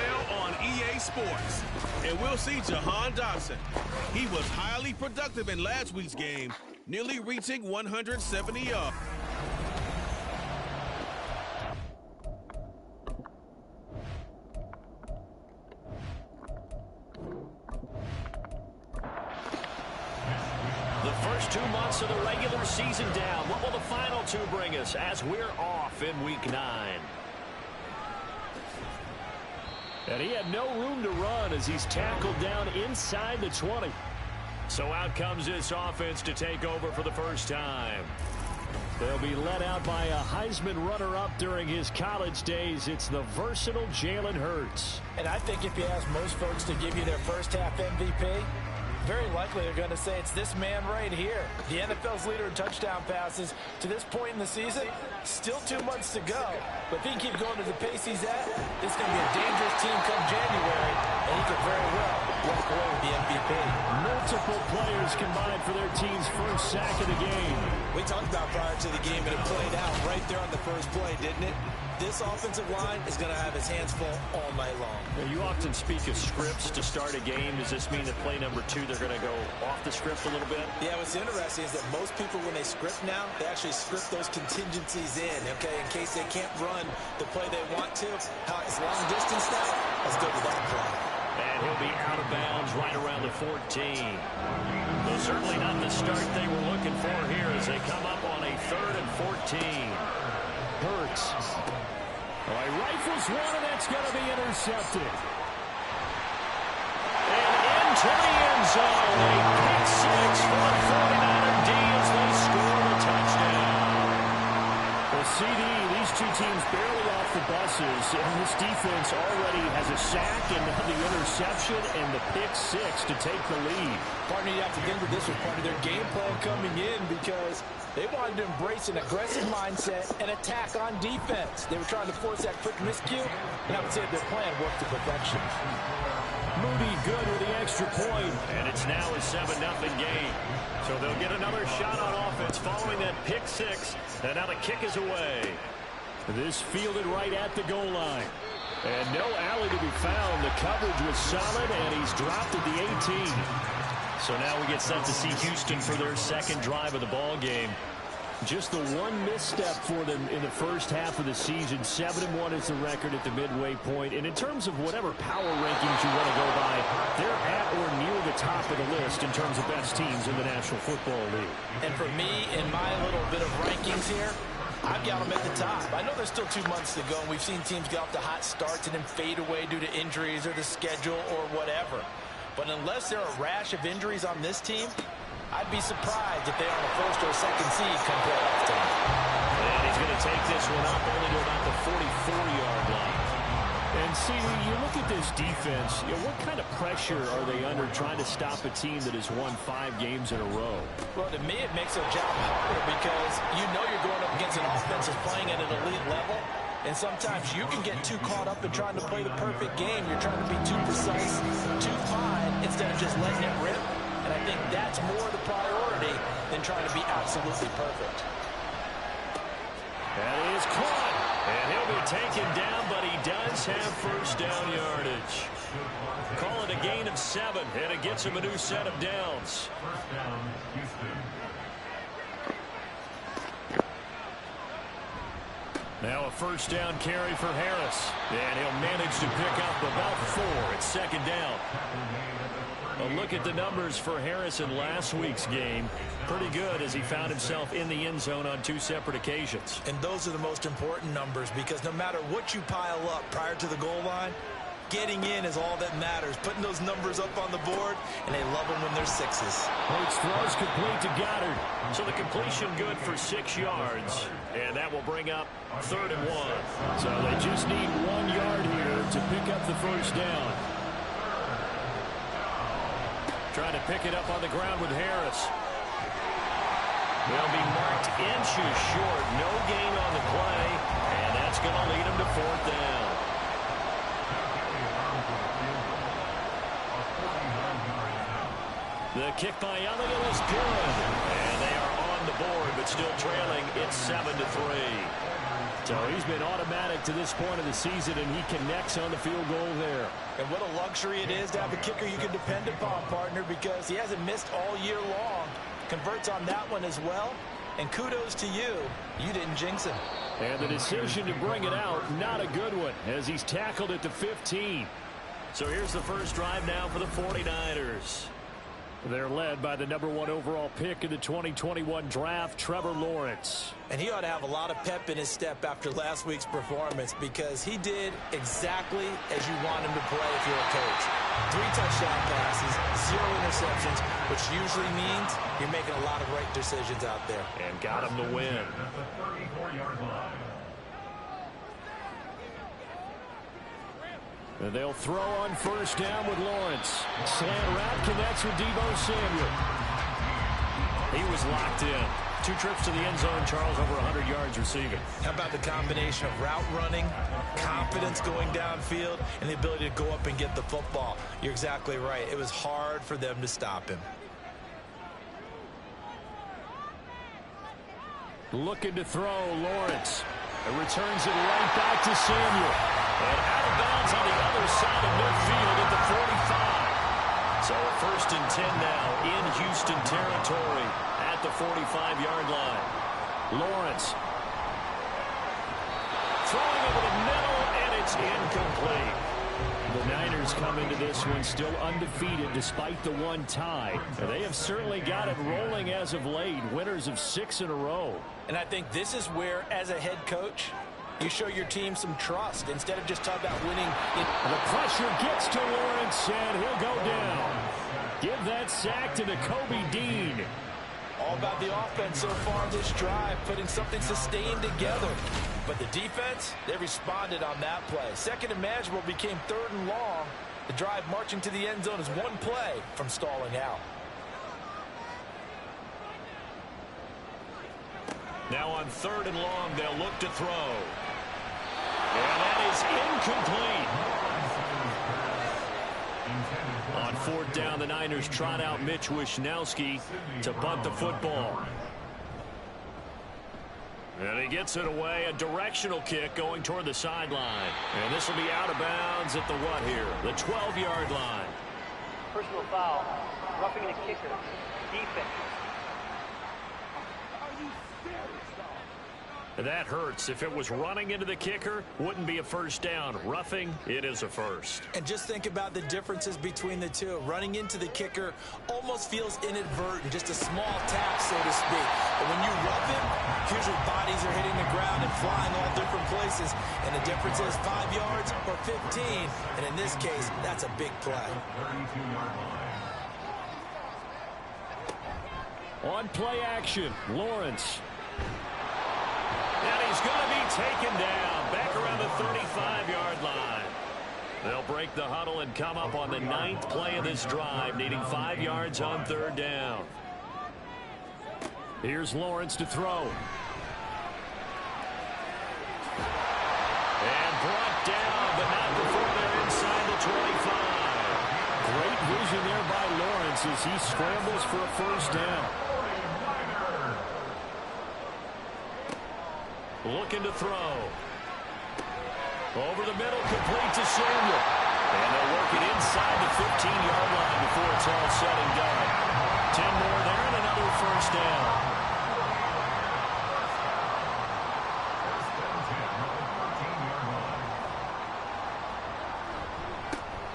NFL on EA Sports. And we'll see Jahan Dotson. He was highly productive in last week's game, nearly reaching 170 yards. The first 2 months of the regular season down. What will the final 2 bring us as we're off in Week 9? And he had no room to run as he's tackled down inside the 20. So out comes this offense to take over for the first time. They'll be led out by a Heisman runner-up during his college days. It's the versatile Jalen Hurts. And I think if you ask most folks to give you their first half MVP, very likely they're going to say it's this man right here. The NFL's leader in touchdown passes to this point in the season. Still 2 months to go. But if he can keep going to the pace he's at, this is going to be a dangerous team come January. And he could very well walk away with the MVP. Multiple players combined for their team's first sack of the game. We talked about prior to the game, and it played out right there on the first play, didn't it? This offensive line is going to have his hands full all night long. Now, you often speak of scripts to start a game. Does this mean that play number 2, they're going to go off the script a little bit? Yeah, what's interesting is that most people, when they script now, they actually script those contingencies in, okay, in case they can't run the play they want to. How it's long distance now, let's go to that play. And he'll be out of bounds right around the 14. Though certainly not the start they were looking for here as they come up on a 3rd and 14. Hurts. Well, he rifles one, and that's going to be intercepted. And into the end zone. A pick 6 for the 49er D as they score the touchdown. Well, CD, these 2 teams barely off the buses, and this defense already has a sack and now the interception and the pick 6 to take the lead. Partner, you have to think that this was part of their game plan coming in because they wanted to embrace an aggressive mindset and attack on defense. They were trying to force that quick miscue, and I would say their plan worked to perfection. Moody good with the extra point, and it's now a 7-0 game. So they'll get another shot on offense following that pick 6, and now the kick is away. This fielded right at the goal line. And no alley to be found. The coverage was solid, and he's dropped at the 18. So now we get set to see Houston for their second drive of the ball game. Just the one misstep for them in the first half of the season. 7-1 is the record at the midway point. And in terms of whatever power rankings you want to go by, they're at or near the top of the list in terms of best teams in the National Football League. And for me, in my little bit of rankings here, I've got them at the top. I know there's still 2 months to go, and we've seen teams get off to hot starts and then fade away due to injuries or the schedule or whatever. But unless there are a rash of injuries on this team, I'd be surprised if they are on the 1st or 2nd seed come playoff time. And he's going to take this one up only to about the 44-yard line. And see, you look at this defense, what kind of pressure are they under trying to stop a team that has won 5 games in a row? Well, to me, it makes their job harder because you know you're going up against an offense that's playing at an elite level. And sometimes you can get too caught up in trying to play the perfect game. You're trying to be too precise, too fine, instead of just letting it rip. And I think that's more the priority than trying to be absolutely perfect. That is caught. And he'll be taken down, but he does have first down yardage. Call it a gain of 7, and it gets him a new set of downs. Now a first down carry for Harris. And he'll manage to pick up about 4 at 2nd down. A look at the numbers for Harris in last week's game. Pretty good as he found himself in the end zone on 2 separate occasions. And those are the most important numbers because no matter what you pile up prior to the goal line, getting in is all that matters. Putting those numbers up on the board, and they love them when they're 6s. Hurts throws complete to Goddard. So the completion good for 6 yards. And that will bring up 3rd and 1. So they just need 1 yard here to pick up the first down. Trying to pick it up on the ground with Harris. They'll be marked inches short. No gain on the play. And that's going to lead them to 4th down. The kick by Elliott is good. And they are on the board, but still trailing. It's 7-3. So he's been automatic to this point of the season, and he connects on the field goal there. And what a luxury it is to have a kicker you can depend upon, partner, because he hasn't missed all year long. Converts on that one as well. And kudos to you. You didn't jinx him. And the decision to bring it out, not a good one, as he's tackled at the 15. So here's the first drive now for the 49ers. They're led by the #1 overall pick in the 2021 draft, Trevor Lawrence. And he ought to have a lot of pep in his step after last week's performance, because he did exactly as you want him to play if you're a coach. 3 touchdown passes, 0 interceptions, which usually means you're making a lot of right decisions out there. And got him to win. And they'll throw on first down with Lawrence. Slant route connects with Deebo Samuel. He was locked in. 2 trips to the end zone, Charles, over 100 yards receiving. How about the combination of route running, confidence going downfield, and the ability to go up and get the football? You're exactly right. It was hard for them to stop him. Looking to throw, Lawrence. It returns it right back to Samuel. And out of bounds on the other side of midfield at the 45. So a 1st and 10 now in Houston territory at the 45-yard line. Lawrence throwing over the middle, and it's incomplete. The Niners come into this one still undefeated despite the 1 tie. And they have certainly got it rolling as of late, winners of 6 in a row. And I think this is where, as a head coach, you show your team some trust instead of just talking about winning. The pressure gets to Lawrence, and he'll go down. Give that sack to Kobe Dean. All about the offense so far this drive, putting something sustained together. But the defense, they responded on that play. 2nd and manageable became 3rd and long. The drive marching to the end zone is 1 play from stalling out. Now on 3rd and long, they'll look to throw. And that is incomplete. On 4th down, the Niners trot out Mitch Wishnowsky to punt the football. And he gets it away, a directional kick going toward the sideline. And this will be out of bounds at the what here? The 12-yard line. Personal foul, roughing the kicker, defense. That hurts. If it was running into the kicker, wouldn't be a first down. Roughing, it is a first. And just think about the differences between the two. Running into the kicker almost feels inadvertent, just a small tap, so to speak. But when you rough him, usually bodies are hitting the ground and flying all different places. And the difference is 5 yards or 15. And in this case, that's a big play. On play action, Lawrence. And he's going to be taken down back around the 35-yard line. They'll break the huddle and come up on the 9th play of this drive, needing 5 yards on 3rd down. Here's Lawrence to throw. And brought down, but not before they're inside the 25. Great vision there by Lawrence as he scrambles for a first down. Looking to throw. Over the middle, complete to Samuel. And they'll work it inside the 15-yard line before it's all said and done. 10 more there and another first down.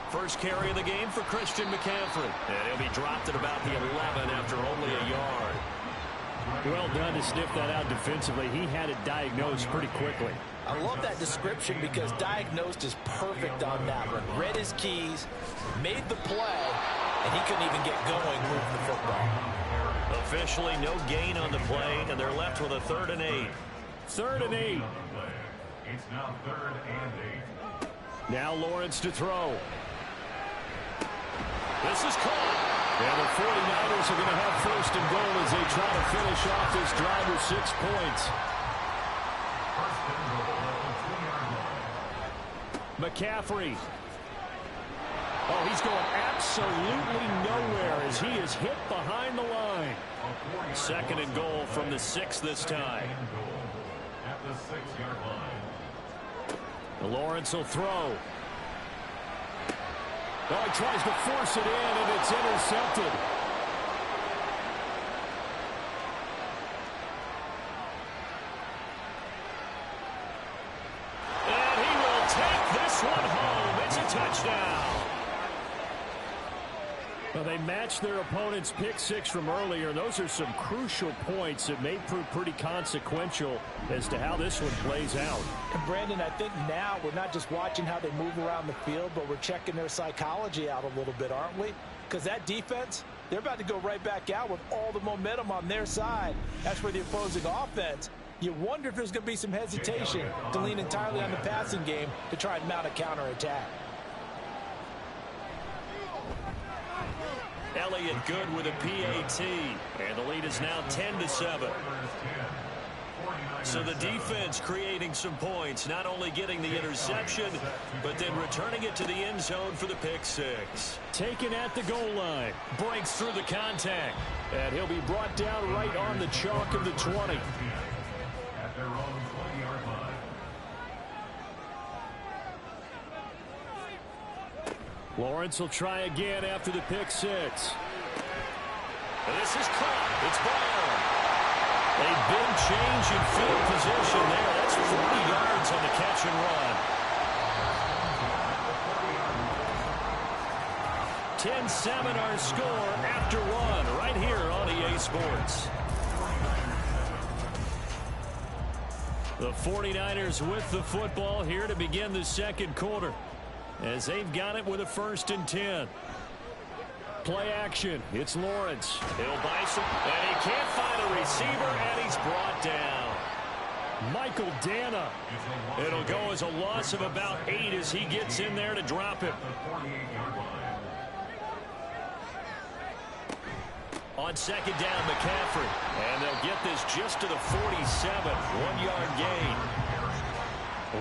First carry of the game for Christian McCaffrey. And he'll be dropped at about the 11 after only a yard. Well done to sniff that out defensively. He had it diagnosed pretty quickly. I love that description because diagnosed is perfect on that one. Read his keys, made the play, and he couldn't even get going moving the football. Officially no gain on the play, and they're left with a 3rd and 8. 3rd and 8. It's now 3rd and 8. Now Lawrence to throw. This is caught. And the 49ers are going to have 1st and goal as they try to finish off this drive with 6 points. McCaffrey. Oh, he's going absolutely nowhere as he is hit behind the line. 2nd and goal from the 6 this time. the 6-yard line. Lawrence will throw. Oh, he tries to force it in, and it's intercepted. And he will take this one home. It's a touchdown. Well, they matched their opponent's pick six from earlier. Those are some crucial points that may prove pretty consequential as to how this one plays out. And Brandon, I think now we're not just watching how they move around the field, but we're checking their psychology out a little bit, aren't we? Because that defense, they're about to go right back out with all the momentum on their side. That's for the opposing offense. You wonder if there's going to be some hesitation to lean entirely on the passing game to try and mount a counterattack. Elliott good with a PAT, and the lead is now 10-7. So the defense creating some points, not only getting the interception, but then returning it to the end zone for the pick six. Taken at the goal line, breaks through the contact, and he'll be brought down right on the chalk of the 20. At their own 20-yard line. Lawrence will try again after the pick six. And this is caught. It's Brown. A big change in field position there. That's 40 yards on the catch and run. 10-7 our score after one right here on EA Sports. The 49ers with the football here to begin the second quarter, as they've got it with a 1st and 10. Play action. It's Lawrence. He'll buy some, and he can't find a receiver, and he's brought down. Michael Dana. It'll go as a loss of about 8 as he gets in there to drop him. On 2nd down, McCaffrey. And they'll get this just to the 47. 1-yard gain.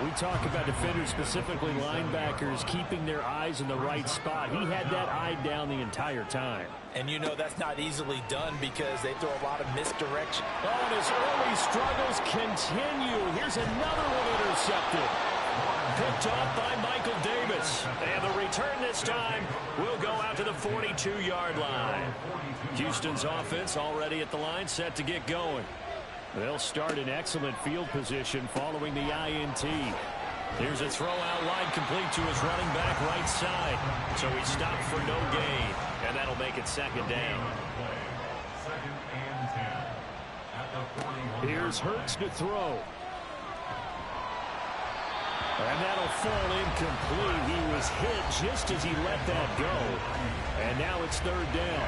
We talk about defenders, specifically linebackers, keeping their eyes in the right spot. He had that eye down the entire time. And you know that's not easily done because they throw a lot of misdirection. Oh, and his early struggles continue. Here's another one intercepted. Picked off by Michael Davis. And the return this time will go out to the 42-yard line. Houston's offense already at the line, set to get going. They'll start in excellent field position following the INT. Here's a throw out line complete to his running back right side. So he stopped for no gain, and that'll make it 2nd down. Here's Hurts to throw. And that'll fall incomplete. He was hit just as he let that go. And now it's 3rd down.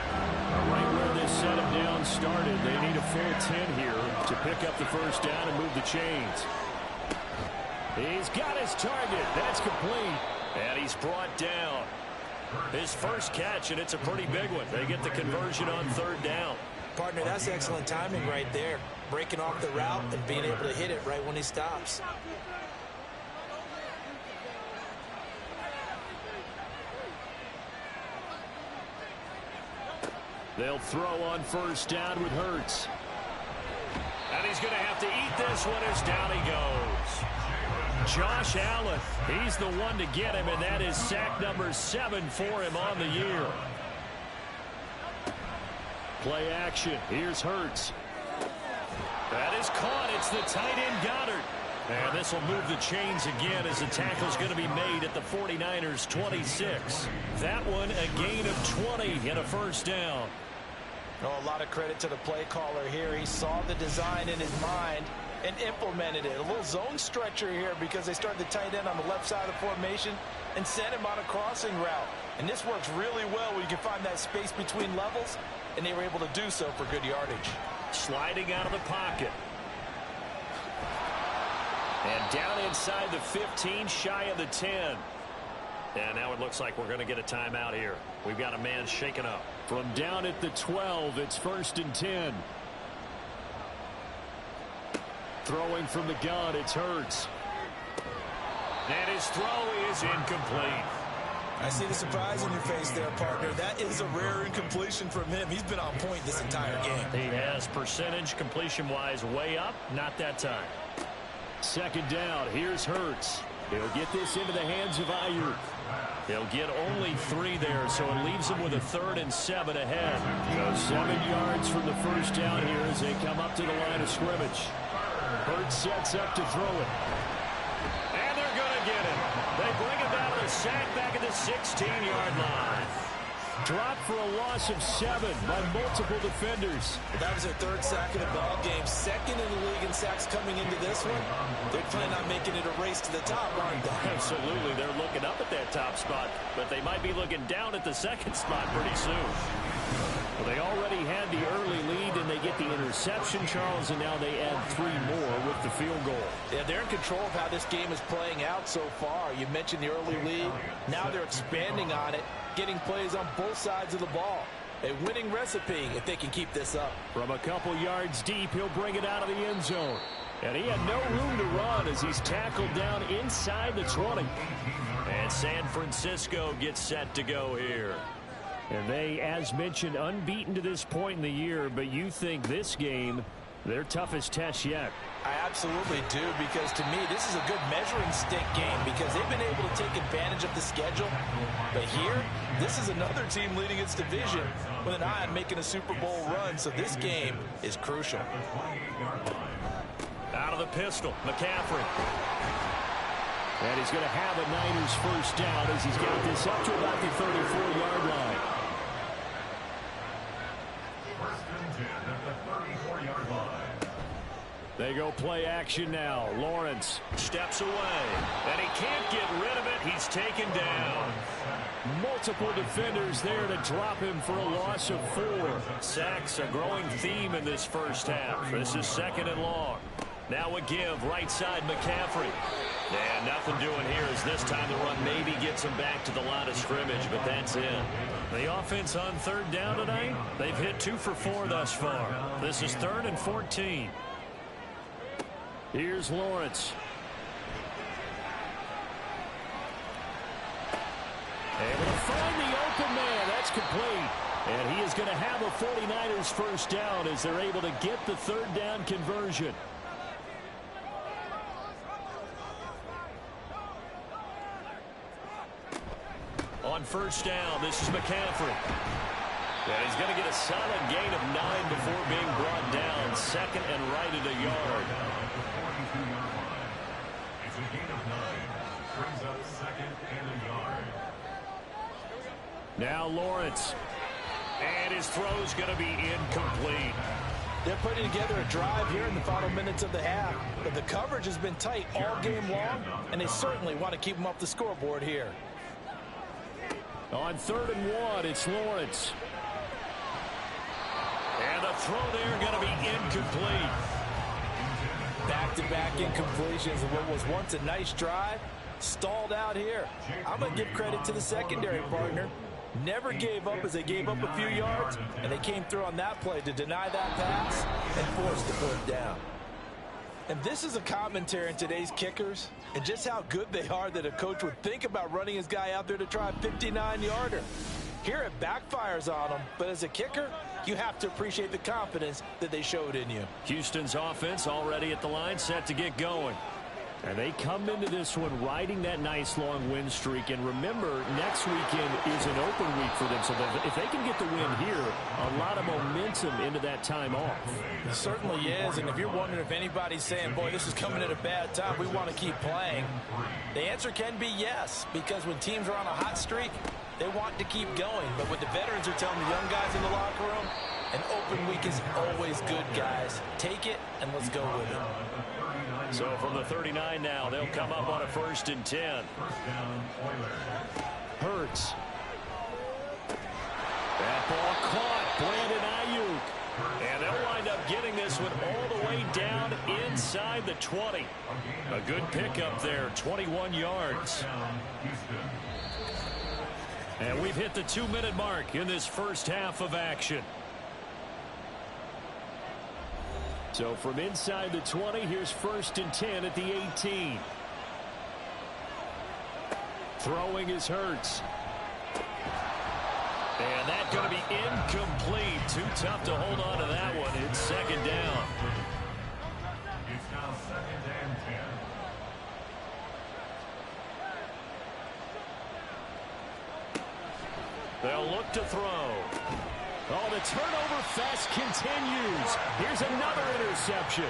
Right where this set of downs started, they need a full 10 here to pick up the 1st down and move the chains. He's got his target. That's complete. And he's brought down. His first catch, and it's a pretty big one. They get the conversion on 3rd down. Partner, that's excellent timing right there. Breaking off the route and being able to hit it right when he stops. They'll throw on 1st down with Hurts. And he's going to have to eat this one as down he goes. Josh Allen, he's the one to get him, and that is sack number 7 for him on the year. Play action. Here's Hurts. That is caught. It's the tight end Goddard. And this will move the chains again as the tackle's going to be made at the 49ers 26. That one a gain of 20 and a 1st down. Oh, a lot of credit to the play caller here. He saw the design in his mind and implemented it. A little zone stretcher here because they started the tight end on the left side of the formation and sent him on a crossing route. And this works really well when you can find that space between levels, and they were able to do so for good yardage. Sliding out of the pocket. And down inside the 15, shy of the 10. And now it looks like we're going to get a timeout here. We've got a man shaken up. From down at the 12, it's 1st and 10. Throwing from the gun, it's Hurts. And his throw is incomplete. I see the surprise in your face there, partner. That is a rare incompletion from him. He's been on point this entire game. He has percentage completion-wise way up. Not that time. second down. Here's Hurts. He'll get this into the hands of Ayuk. He'll get only 3 there, so it leaves him with a 3rd and 7 ahead. So 7 yards from the first down here as they come up to the line of scrimmage. Hurts sets up to throw it. And they're going to get him. They bring him down to the sack back at the 16-yard line. Dropped for a loss of 7 by multiple defenders. That was their 3rd sack of the ball game. 2nd in the league in sacks coming into this one. They plan on making it a race to the top, aren't they? Absolutely. They're looking up at that top spot, but they might be looking down at the 2nd spot pretty soon. Well, they already had the early lead, and they get the interception, Charles, and now they add 3 more with the field goal. Yeah, they're in control of how this game is playing out so far. You mentioned the early lead. Now they're expanding on it, getting plays on both sides of the ball. A winning recipe if they can keep this up. From a couple yards deep, he'll bring it out of the end zone. And he had no room to run as he's tackled down inside the 20. And San Francisco gets set to go here. And they, as mentioned, unbeaten to this point in the year, but you think this game, their toughest test yet. I absolutely do, because to me, this is a good measuring stick game because they've been able to take advantage of the schedule. But here, this is another team leading its division with an eye on making a Super Bowl run, so this game is crucial. Out of the pistol, McCaffrey. And he's going to have a Niners first down as he's got this up to about the 34-yard line. They go play action now. Lawrence steps away, and he can't get rid of it. He's taken down. Multiple defenders there to drop him for a loss of 4. Sacks, a growing theme in this first half. This is 2nd and long. Now a give, right side McCaffrey. And nothing doing here as this time the run maybe gets him back to the line of scrimmage, but that's it. The offense on 3rd down tonight, they've hit 2 for 4 thus far. This is 3rd and 14. Here's Lawrence. Able to find the open man. That's complete. And he is going to have a 49ers first down as they're able to get the 3rd down conversion. On first down, this is McCaffrey. And he's going to get a solid gain of 9 before being brought down. 2nd and right at a yard. It's a gain of 9. Brings up 2nd and a yard. Now Lawrence. And his throw's going to be incomplete. They're putting together a drive here in the final minutes of the half. But the coverage has been tight all game long, and they certainly want to keep them off the scoreboard here. On 3rd and 1, it's Lawrence. And the throw there going to be incomplete. Back-to-back incompletions of what was once a nice drive. Stalled out here. I'm going to give credit to the secondary partner. Never gave up as they gave up a few yards, and they came through on that play to deny that pass and force the foot down. And this is a commentary on today's kickers and just how good they are that a coach would think about running his guy out there to try a 59-yarder. Here it backfires on them, but as a kicker, you have to appreciate the confidence that they showed in you. Houston's offense already at the line, set to get going. And they come into this one riding that nice long win streak. And remember, next weekend is an open week for them. So if they can get the win here, a lot of momentum into that time off. It certainly is. And if you're wondering if anybody's saying, boy, this is coming at a bad time, we want to keep playing, the answer can be yes. Because when teams are on a hot streak, they want to keep going. But what the veterans are telling the young guys in the locker room, an open week is always good, guys. Take it, and let's go with it. So from the 39 now, they'll come up on a 1st and 10. Hurts. That ball caught. Brandon Ayuk. And they'll wind up getting this one all the way down inside the 20. A good pickup there, 21 yards. And we've hit the 2-minute mark in this first half of action. So from inside the 20, here's 1st and 10 at the 18. Throwing is Hurts. And that's going to be incomplete. Too tough to hold on to that one. It's 2nd down. It's now 2nd and 10. They'll look to throw. Oh, the turnover fest continues. Here's another interception.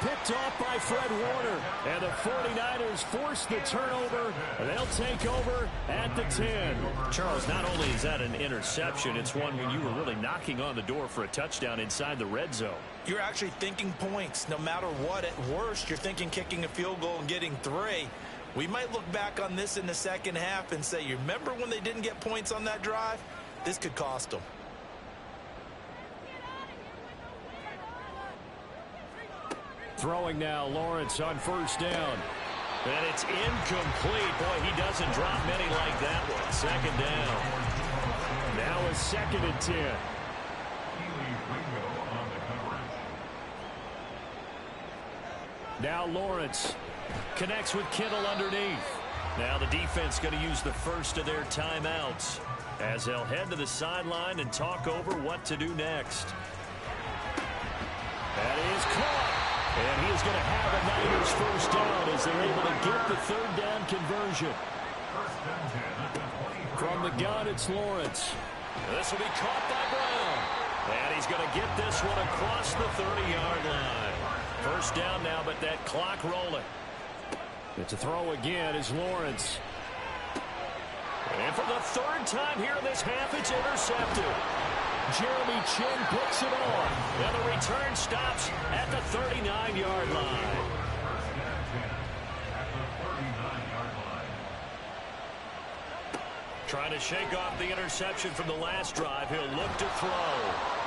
Picked off by Fred Warner. And the 49ers force the turnover. They'll take over at the 10. Charles, not only is that an interception, it's one when you were really knocking on the door for a touchdown inside the red zone. You're actually thinking points. No matter what, at worst, you're thinking kicking a field goal and getting 3. We might look back on this in the second half and say, you remember when they didn't get points on that drive? This could cost them. Throwing now, Lawrence on first down. And it's incomplete. Boy, he doesn't drop many like that one. Second down. Now a 2nd and 10. Now Lawrence connects with Kittle underneath. Now the defense going to use the first of their timeouts as they'll head to the sideline and talk over what to do next. That is caught. And he is going to have a Niners first down as they're able to get the 3rd down conversion. From the gun, it's Lawrence. This will be caught by Brown. And he's going to get this one across the 30-yard line. First down now, but that clock rolling. It's a throw again is Lawrence. And for the 3rd time here in this half, it's intercepted. Jeremy Chinn picks it off. And the return stops at the 39-yard line. Trying to shake off the interception from the last drive. He'll look to throw.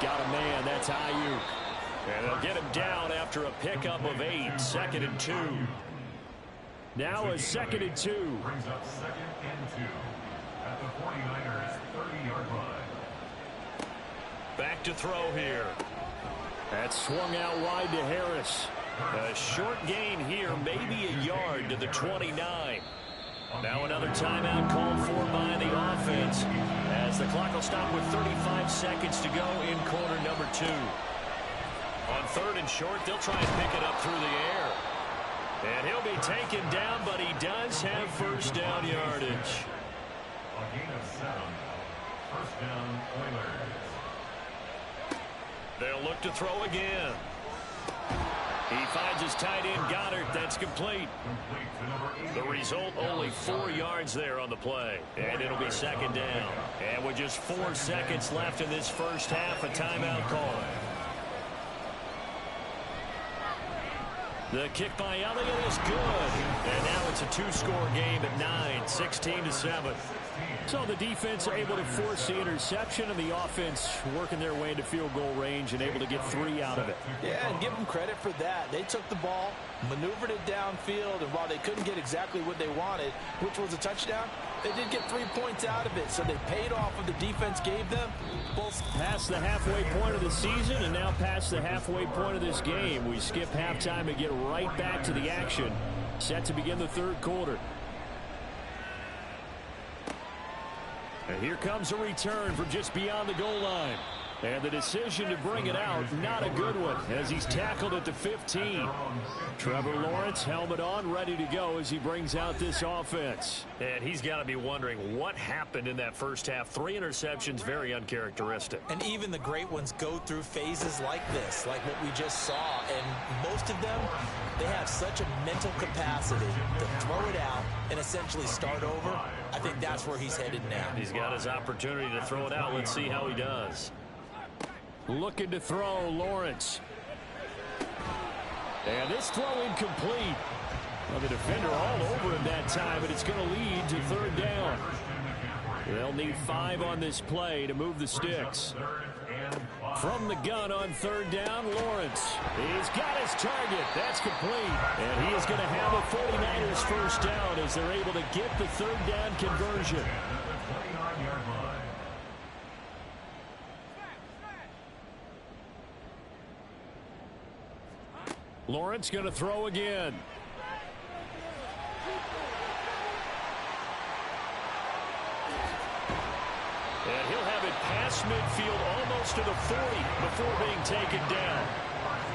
Got a man. That's Ayuk. And they'll get him down after a pickup of 8. 2nd and 2. Now a 2nd and 2. Brings up 2nd and 2 at the 49ers 30-yard line. Back to throw here. That's swung out wide to Harris. A short gain here, maybe a yard to the 29. Now another timeout called for by the offense as the clock will stop with 35 seconds to go in quarter number 2. On 3rd and short, they'll try and pick it up through the air. And he'll be taken down, but he does have first down yardage. A gain of 7. First down, Oilers. They'll look to throw again. He finds his tight end, Goddard. That's complete. The result, only 4 yards there on the play. And it'll be 2nd down. And with just 4 seconds left in this first half, a timeout call. The kick by Elliott is good. And now it's a 2-score game at 9, 16-7. So the defense able to force the interception, and the offense working their way into field goal range and able to get 3 out of it. Yeah, and give them credit for that. They took the ball, maneuvered it downfield, and while they couldn't get exactly what they wanted, which was a touchdown, they did get 3 points out of it. So they paid off what the defense gave them. Both past the halfway point of the season and now past the halfway point of this game. We skip halftime and get right back to the action. Set to begin the 3rd quarter. And here comes a return from just beyond the goal line. And the decision to bring it out, not a good one, as he's tackled at the 15. Trevor Lawrence, helmet on, ready to go as he brings out this offense. And he's got to be wondering what happened in that first half. 3 interceptions, very uncharacteristic. And even the great ones go through phases like this, like what we just saw. And most of them, they have such a mental capacity to throw it out and essentially start over. I think that's where he's headed now. He's got his opportunity to throw it out. Let's see how he does. Looking to throw, Lawrence. And this throw incomplete. Well, the defender all over him that time, but it's going to lead to 3rd down. They'll need 5 on this play to move the sticks. From the gun on 3rd down, Lawrence. He's got his target. That's complete. And he is going to have a 49ers first down as they're able to get the 3rd down conversion. Lawrence going to throw again. And he'll have it past midfield almost to the 40 before being taken down.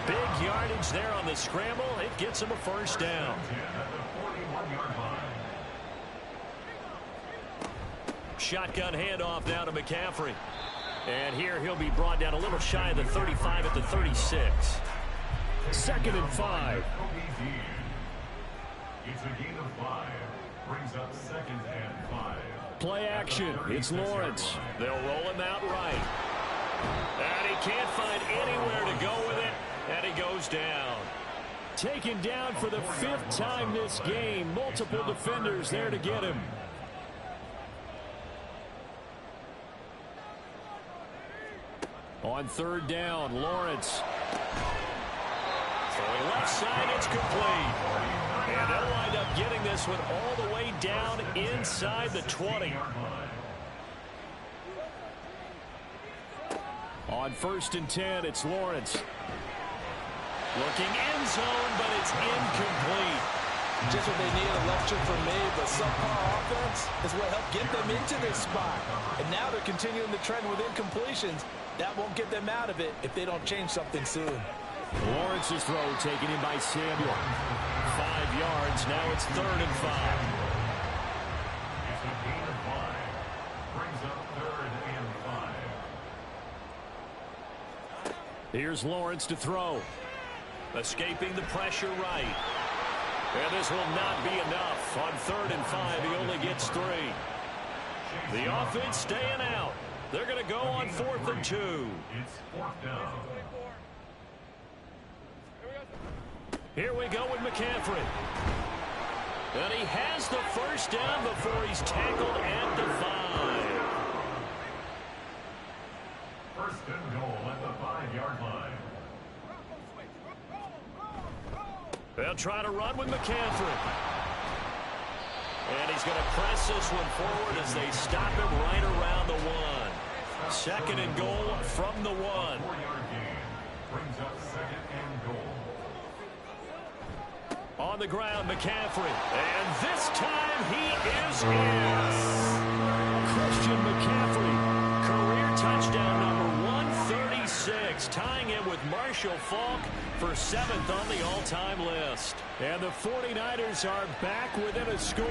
Big yardage there on the scramble. It gets him a first down. Shotgun handoff now to McCaffrey. And here he'll be brought down a little shy of the 35 at the 36. 2nd and 5. It's a gain of 5. Brings up 2nd and 5. Play action. It's Lawrence. They'll roll him out right. And he can't find anywhere to go with it. And he goes down. Taken down for the 5th time this game. Multiple defenders there to get him. On 3rd down, Lawrence. Throwing left side, it's complete. And they'll wind up getting this one all the way down inside the 20. On 1st and 10, it's Lawrence. Looking end zone, but it's incomplete. Just what they need, a left chip from me, but subpar offense is what helped get them into this spot. And now they're continuing the trend with incompletions. That won't get them out of it if they don't change something soon. Lawrence's throw taken in by Samuel. 5 yards, now it's 3rd and 5. It's a gain of 5. Brings up 3rd and 5. Here's Lawrence to throw. Escaping the pressure right. And this will not be enough. On 3rd and 5, he only gets 3. The offense staying out. They're going to go on 4th and 2. It's 4th down. Here we go with McCaffrey. And he has the 1st down before he's tackled at the 5. 1st and goal at the 5-yard line. They'll try to run with McCaffrey. And he's going to press this one forward as they stop him right around the 1. 2nd and goal from the 1. 4-yard gain. Brings up 2nd and goal. On the ground, McCaffrey. And this time he is in. Christian McCaffrey. Career touchdown number 136. Tying him with Marshall Faulk for 7th on the all-time list. And the 49ers are back within a score.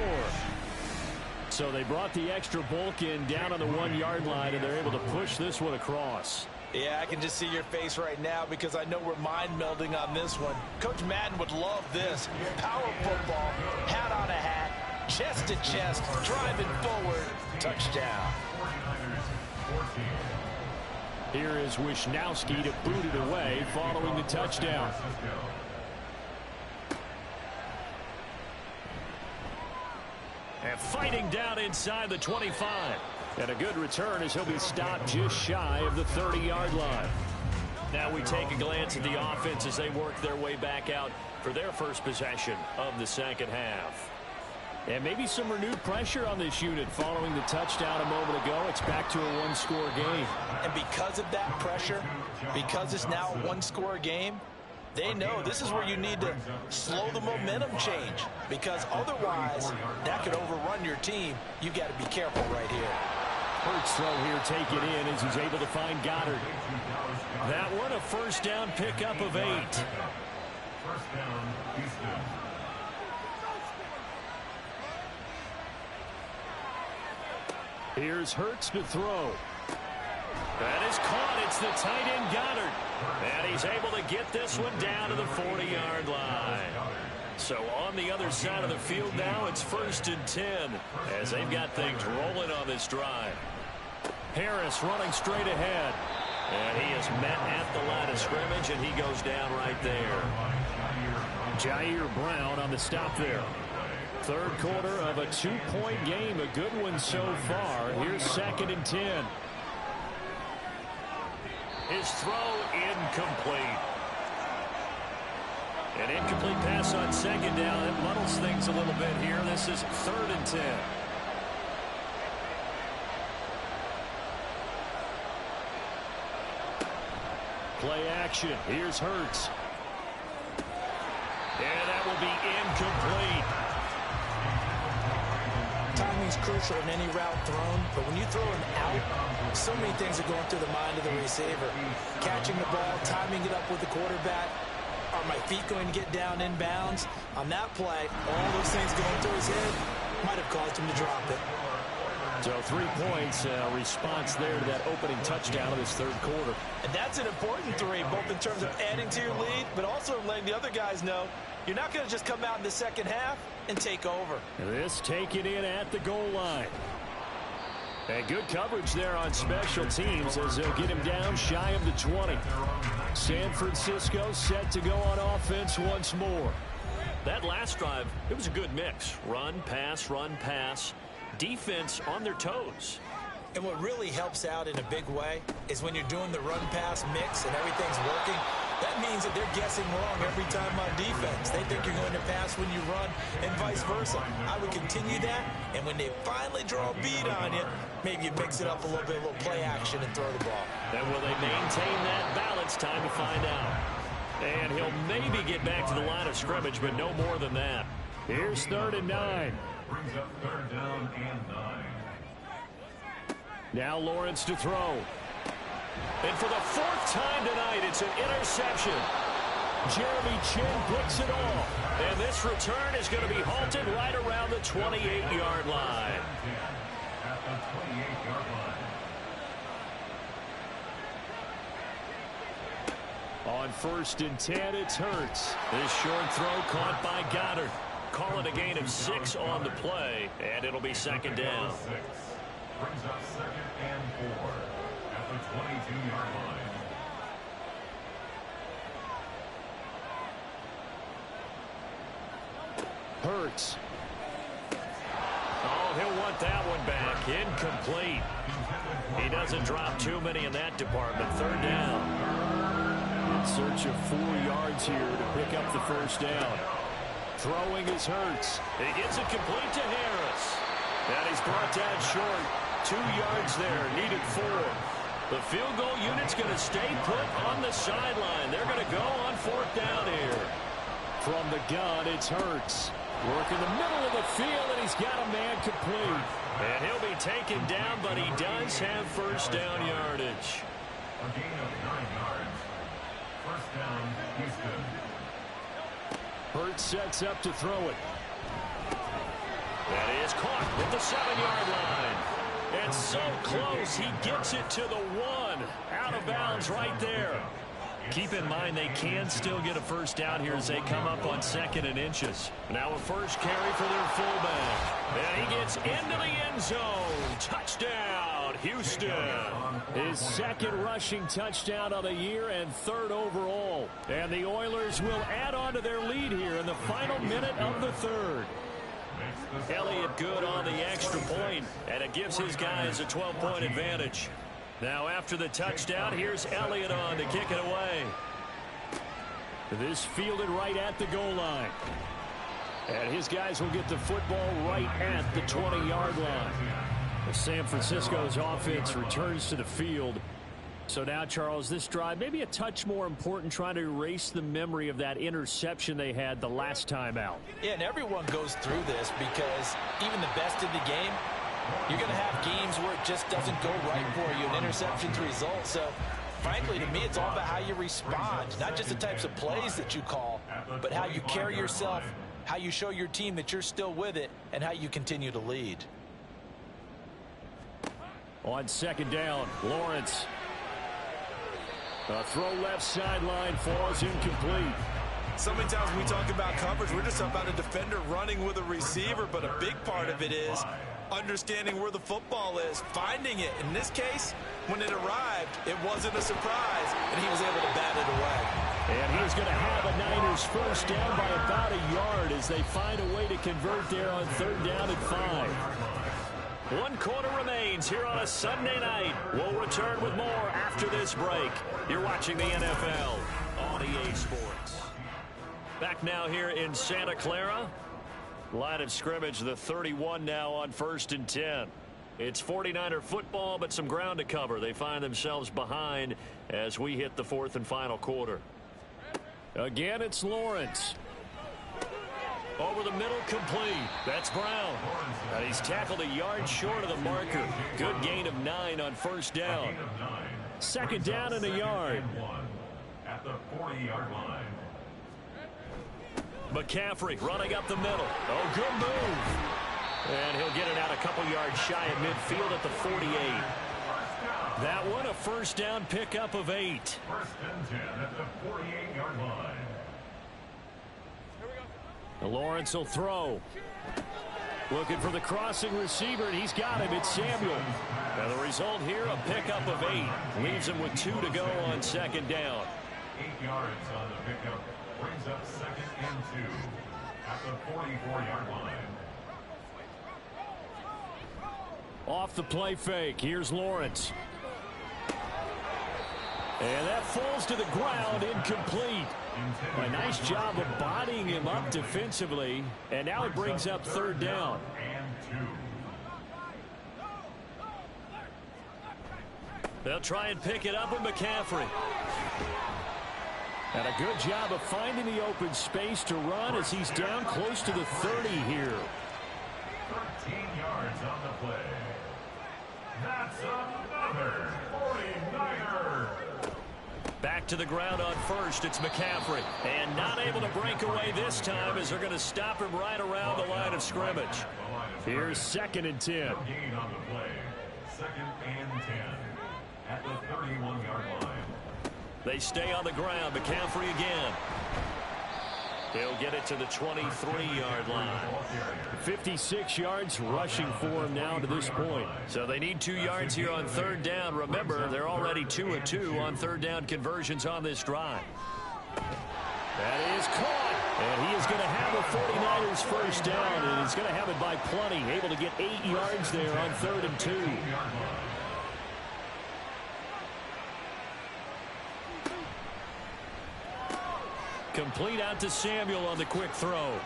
So they brought the extra bulk in down on the 1-yard line, and they're able to push this one across. Yeah, I can just see your face right now because I know we're mind melding on this one. Coach Madden would love this. Power football, hat on a hat, chest to chest, driving forward, touchdown. 49ers 14. Here is Wisnowski to boot it away following the touchdown. And fighting down inside the 25. And a good return as he'll be stopped just shy of the 30-yard line. Now we take a glance at the offense as they work their way back out for their first possession of the 2nd half. And maybe some renewed pressure on this unit following the touchdown a moment ago. It's back to a 1-score game. And because of that pressure, because it's now a 1-score game, they know this is where you need to slow the momentum change, because otherwise that could overrun your team. You got to be careful right here. Hurts throw here taken in as he's able to find Goddard. That one a 1st down pickup of 8. 1st down, Houston. Here's Hurts to throw. That is caught. It's the tight end Goddard. And he's able to get this one down to the 40-yard line. So on the other side of the field now, it's 1st and 10 as they've got things rolling on this drive. Harris running straight ahead. And he is met at the line of scrimmage, and he goes down right there. Jair Brown on the stop there. 3rd quarter of a 2-point game. A good one so far. Here's 2nd and 10. His throw incomplete. An incomplete pass on 2nd down. It muddles things a little bit here. This is 3rd and 10. Play action. Here's Hurts. And that will be incomplete. Timing's crucial in any route thrown, but when you throw an out, so many things are going through the mind of the receiver. Catching the ball, timing it up with the quarterback. Are my feet going to get down in bounds? On that play, all those things going through his head might have caused him to drop it. So 3 points, response there to that opening touchdown of this third quarter. And that's an important 3, both in terms of adding to your lead, but also letting the other guys know you're not going to just come out in the second half and take over. This taken in at the goal line. And good coverage there on special teams as they'll get him down shy of the 20. San Francisco set to go on offense once more. That last drive, it was a good mix. Run, pass. Defense on their toes. And what really helps out in a big way is when you're doing the run-pass mix and everything's working, that means that they're guessing wrong every time on defense. They think you're going to pass when you run and vice versa. I would continue that, and when they finally draw a bead on you, maybe you mix it up a little bit, a little play action and throw the ball. And will they maintain that balance? Time to find out. And he'll maybe get back to the line of scrimmage, but no more than that. Here's 3rd and 9. Brings up 3rd down and 9. Now Lawrence to throw. And for the 4th time tonight, it's an interception. Jeremy Chinn picks it off. And this return is going to be halted right around the 28-yard line. At the 28-yard line. On 1st and 10, it's Hurts. This short throw caught by Goddard. Call it a gain of 6 on the play, and it'll be 2nd down. 6. Brings up 2nd and 4 at the 22-yard line. Hurts. Oh, he'll want that one back. Incomplete. He doesn't drop too many in that department. 3rd down. In search of 4 yards here to pick up the 1st down. Throwing is Hurts. He gets it complete to Harris. And he's brought down short. 2 yards there. Needed 4. The field goal unit's going to stay put on the sideline. They're going to go on 4th down here. From the gun, it's Hurts. Work in the middle of the field, and he's got a man complete. And he'll be taken down, but he does have 1st down yardage. A gain of 9 yards. 1st down, Houston. Hurts sets up to throw it. That is caught at the 7-yard line. And so close, he gets it to the 1. Out of bounds right there. Keep in mind they can still get a 1st down here as they come up on 2nd and inches. Now a 1st carry for their fullback. And he gets into the end zone. Touchdown, Houston. His 2nd rushing touchdown of the year and 3rd overall. And the Oilers will add on to their lead here in the final minute of the 3rd. Elliott good on the extra point, and it gives his guys a 12-point advantage. Now after the touchdown, here's Elliott on to kick it away. This fielded right at the goal line. And his guys will get the football right at the 20-yard line. San Francisco's offense returns to the field. So now, Charles, this drive maybe a touch more important, trying to erase the memory of that interception they had the last time out. Yeah, and everyone goes through this because even the best in the game, you're going to have games where it just doesn't go right for you, and interceptions result. So, frankly, to me, it's all about how you respond, not just the types of plays that you call, but how you carry yourself, how you show your team that you're still with it, and how you continue to lead. On 2nd down, Lawrence. A throw left sideline falls incomplete. So many times when we talk about coverage, we're just about a defender running with a receiver, but a big part of it is understanding where the football is, finding it. In this case, when it arrived, it wasn't a surprise, and he was able to bat it away. And he's going to have a Niners 1st down by about a yard as they find a way to convert there on 3rd down and 5. 1 quarter remains here on a Sunday night. We'll return with more after this break. You're watching the NFL on EA Sports. Back now here in Santa Clara. Line of scrimmage, the 31 now on 1st and 10. It's 49er football, but some ground to cover. They find themselves behind as we hit the 4th and final quarter. Again, it's Lawrence. Over the middle, complete. That's Brown. And he's tackled a yard short of the marker. Good gain of 9 on 1st down. 2nd down and a yard. At the 40-yard line. McCaffrey running up the middle. Oh, good move. And he'll get it out a couple yards shy of midfield at the 48. That one, a first down pickup of 8. First and 10 at the 48-yard line. Lawrence will throw. Looking for the crossing receiver, and he's got him. It's Samuel. And the result here, a pickup of 8. Leaves him with 2 to go on second down. 8 yards on the pickup. Brings up second and 2 at the 44-yard line. Off the play fake. Here's Lawrence. And that falls to the ground, incomplete. A nice job of bodying him up defensively. And now it brings up third down. They'll try and pick it up with McCaffrey. And a good job of finding the open space to run as he's down close to the 30 here. 13 yards on the play. That's another 49er. Back to the ground on first. It's McCaffrey. And not able to break away this time as they're going to stop him right around the line of scrimmage. Here's second and 10. Gain on the play. Second and 10 at the 31-yard line. They stay on the ground. McCaffrey again. He'll get it to the 23-yard line. 56 yards rushing for him now to this point. So they need 2 yards here on third down. Remember, they're already 2-2 on third down conversions on this drive. That is caught. And he is going to have the 49ers first down. And he's going to have it by plenty. Able to get 8 yards there on 3rd and 2. Complete out to Samuel on the quick throw.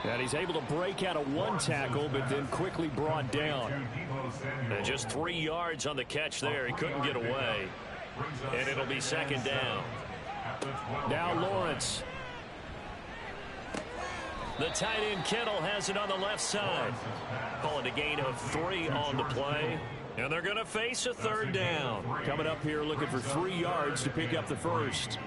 And he's able to break out of one tackle, but then quickly brought down. And just 3 yards on the catch there. He couldn't get away. And it'll be second down. Now Lawrence. The tight end Kittle has it on the left side. Calling a gain of 3 on the play. And they're going to face a third down. Coming up here looking for 3 yards to pick up the first.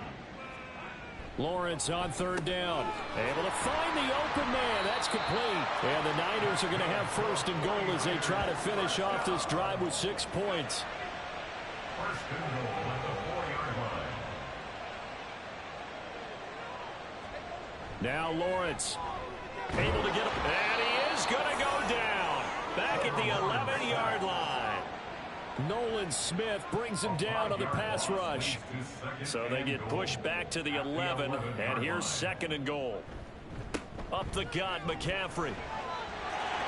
Lawrence on third down. Able to find the open man. That's complete. And the Niners are going to have first and goal as they try to finish off this drive with 6 points. First and goal at the 4-yard line. Now Lawrence. Able to get him. And he is going to go down. Back at the 11-yard line. Nolan Smith brings him down on the pass rush. So they get pushed back to the 11, and here's second and goal. Up the gut, McCaffrey.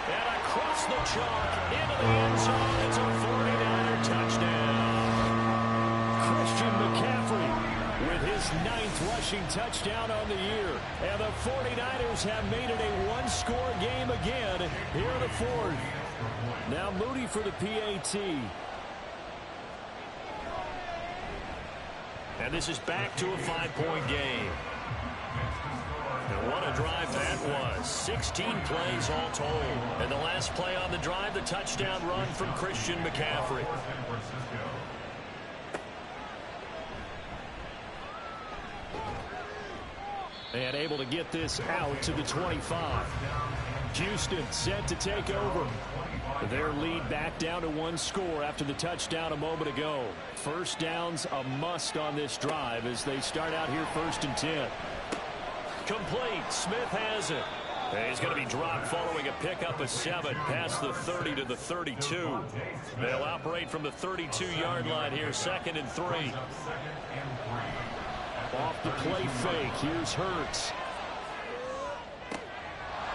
And across the chalk, into the end zone. It's a 49er touchdown. Christian McCaffrey with his 9th rushing touchdown on the year. And the 49ers have made it a one-score game again here in the 4th. Now Moody for the PAT. And this is back to a 5-point game. And what a drive that was. 16 plays all told. And the last play on the drive, the touchdown run from Christian McCaffrey. And able to get this out to the 25. Houston set to take over. Their lead back down to 1 score after the touchdown a moment ago. First down's a must on this drive as they start out here 1st and 10. Complete. Smith has it. And he's going to be dropped following a pickup of 7 past the 30 to the 32. They'll operate from the 32-yard line here, 2nd and 3. Off the play fake. Here's Hurts.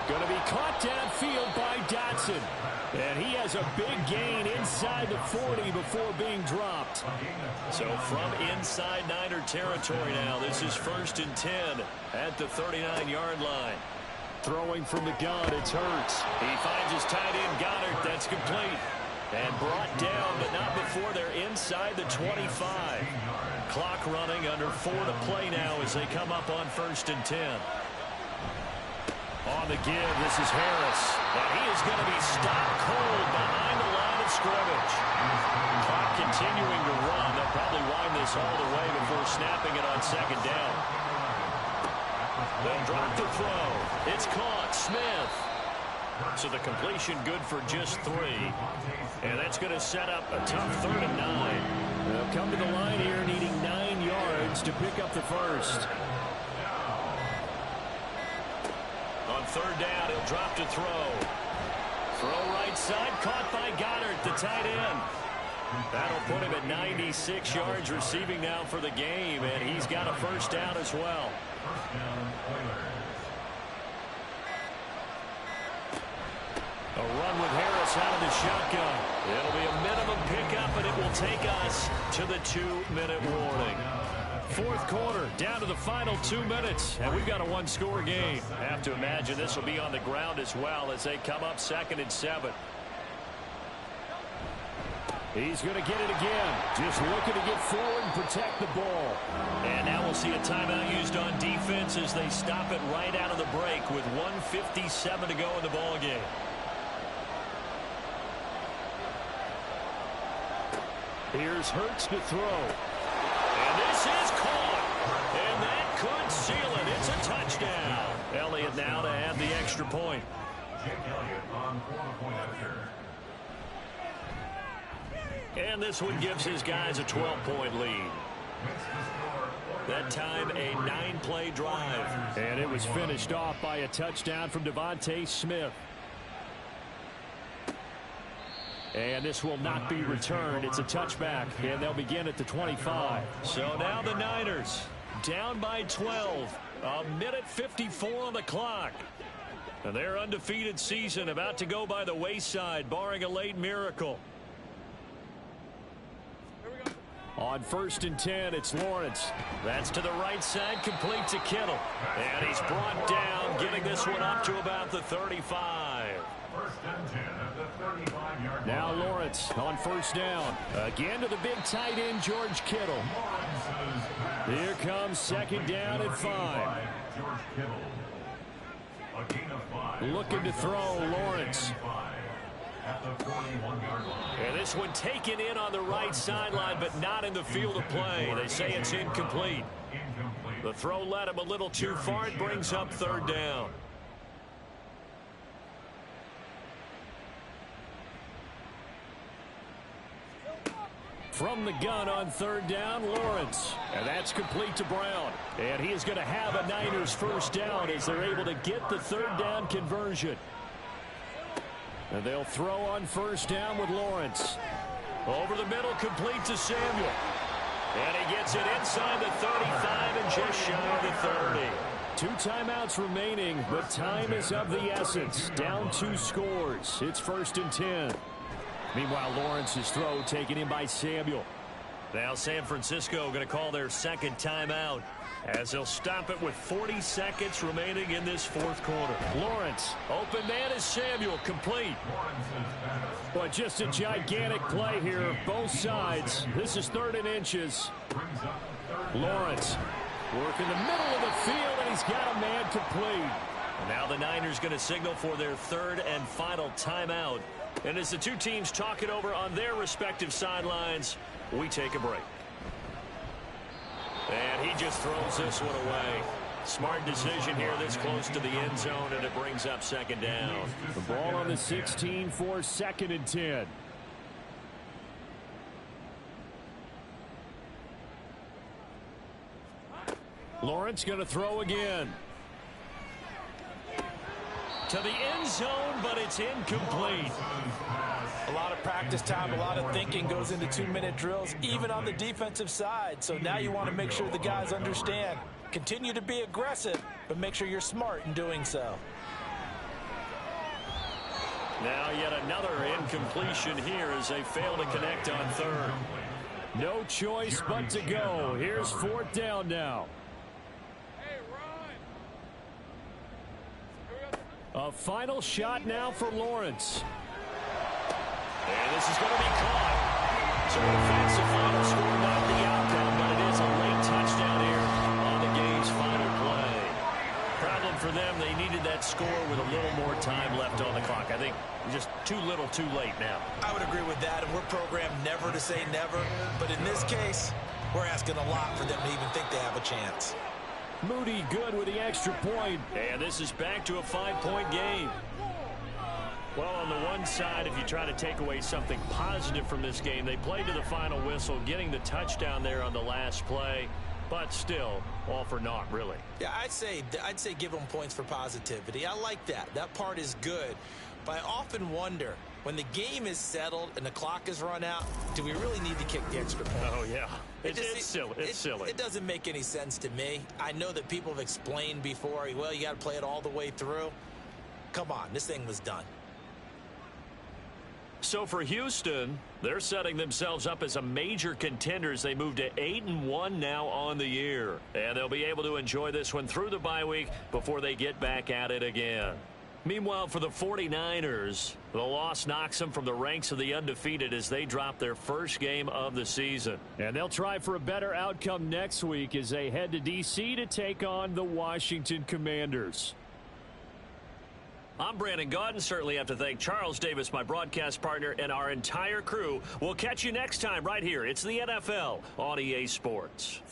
Going to be caught downfield by Dotson. And he has a big gain inside the 40 before being dropped. So from inside Niner territory now, this is 1st and 10 at the 39-yard line. Throwing from the gun, it's Hurts. He finds his tight end Goddard. That's complete. And brought down, but not before they're inside the 25. Clock running under 4 to play now as they come up on 1st and 10. On the give, this is Harris. And he is going to be stopped cold behind the line of scrimmage. Clock continuing to run. They'll probably wind this all the way before snapping it on 2nd down. They'll drop the throw. It's caught. Smith. So the completion good for just 3. And that's going to set up a tough 3rd and 9. They'll come to the line here needing 9 yards to pick up the first. On 3rd down, he'll drop to throw. Throw right side, caught by Goddard, the tight end. That'll put him at 96 yards receiving now for the game, and he's got a first down as well. A run with Harris out of the shotgun. It'll be a minimum pickup, and it will take us to the 2-minute warning. 4th quarter, down to the final 2 minutes, and we've got a 1-score game. Have to imagine this will be on the ground as well as they come up 2nd and 7. He's going to get it again. Just looking to get forward and protect the ball. And now we'll see a timeout used on defense as they stop it right out of the break with 1:57 to go in the ball game. Here's Hurts to throw. And this is caught. And that could seal it. It's a touchdown. Elliott now to add the extra point. Jake Elliott on 4-point after. And this one gives his guys a 12-point lead. That time, a 9-play drive. And it was finished off by a touchdown from Devontae Smith. And this will not be returned. It's a touchback, and they'll begin at the 25. So now the Niners down by 12. 1:54 on the clock. And their undefeated season about to go by the wayside, barring a late miracle. On 1st and 10, it's Lawrence. That's to the right side, complete to Kittle. And he's brought down, getting this one up to about the 35. 1st and 10 at the 35-yard line. Now Lawrence on 1st down. Again to the big tight end, George Kittle. Here comes 2nd down at 5. George Kittle. A gain of 5. Looking to throw, Lawrence. At the 41-yard line. And this one taken in on the right sideline, but not in the field of play. They say it's incomplete. The throw led him a little too far. It brings up 3rd down. From the gun on 3rd down, Lawrence. And that's complete to Brown. And he is going to have a Niners first down as they're able to get the 3rd down conversion. And they'll throw on 1st down with Lawrence. Over the middle, complete to Samuel. And he gets it inside the 35 and just shy of the 30. 2 timeouts remaining, but time is of the essence. Down 2 scores. It's 1st and 10. Meanwhile, Lawrence's throw taken in by Samuel. Now San Francisco going to call their 2nd timeout as they'll stop it with 40 seconds remaining in this 4th quarter. Lawrence. Open man is Samuel, complete. But just a gigantic play here, both sides. This is 3rd and inches. Lawrence working the middle of the field, and he's got a man complete. Now the Niners going to signal for their 3rd and final timeout. And as the two teams talk it over on their respective sidelines, we take a break. And he just throws this one away. Smart decision here this close to the end zone, and it brings up 2nd down. The ball on the 16 for 2nd and 10. Lawrence going to throw again. To the end zone, but it's incomplete. A lot of practice time, a lot of thinking goes into 2-minute drills, even on the defensive side. So now you want to make sure the guys understand. Continue to be aggressive, but make sure you're smart in doing so. Now yet another incompletion here as they fail to connect on 3rd. No choice but to go. Here's 4th down now. A final shot now for Lawrence. And this is going to be caught. So an offensive final score, not the outcome, but it is a late touchdown here on the game's final play. Problem for them, they needed that score with a little more time left on the clock. I think just too little too late now. I would agree with that, and we're programmed never to say never. But in this case, we're asking a lot for them to even think they have a chance. Moody good with the extra point. And this is back to a 5-point game. Well, on the one side, if you try to take away something positive from this game, they played to the final whistle, getting the touchdown there on the last play. But still, all for naught, really. Yeah, I'd say give them points for positivity. I like that. That part is good. But I often wonder, when the game is settled and the clock is run out, do we really need to kick the extra point? Oh, yeah. It's silly. It's silly. It doesn't make any sense to me. I know that people have explained before, well, you got to play it all the way through. Come on, this thing was done. So for Houston, they're setting themselves up as a major contender as they move to 8-1 now on the year. And they'll be able to enjoy this one through the bye week before they get back at it again. Meanwhile, for the 49ers, the loss knocks them from the ranks of the undefeated as they drop their first game of the season. And they'll try for a better outcome next week as they head to D.C. to take on the Washington Commanders. I'm Brandon Gaudin. Certainly have to thank Charles Davis, my broadcast partner, and our entire crew. We'll catch you next time right here. It's the NFL on EA Sports.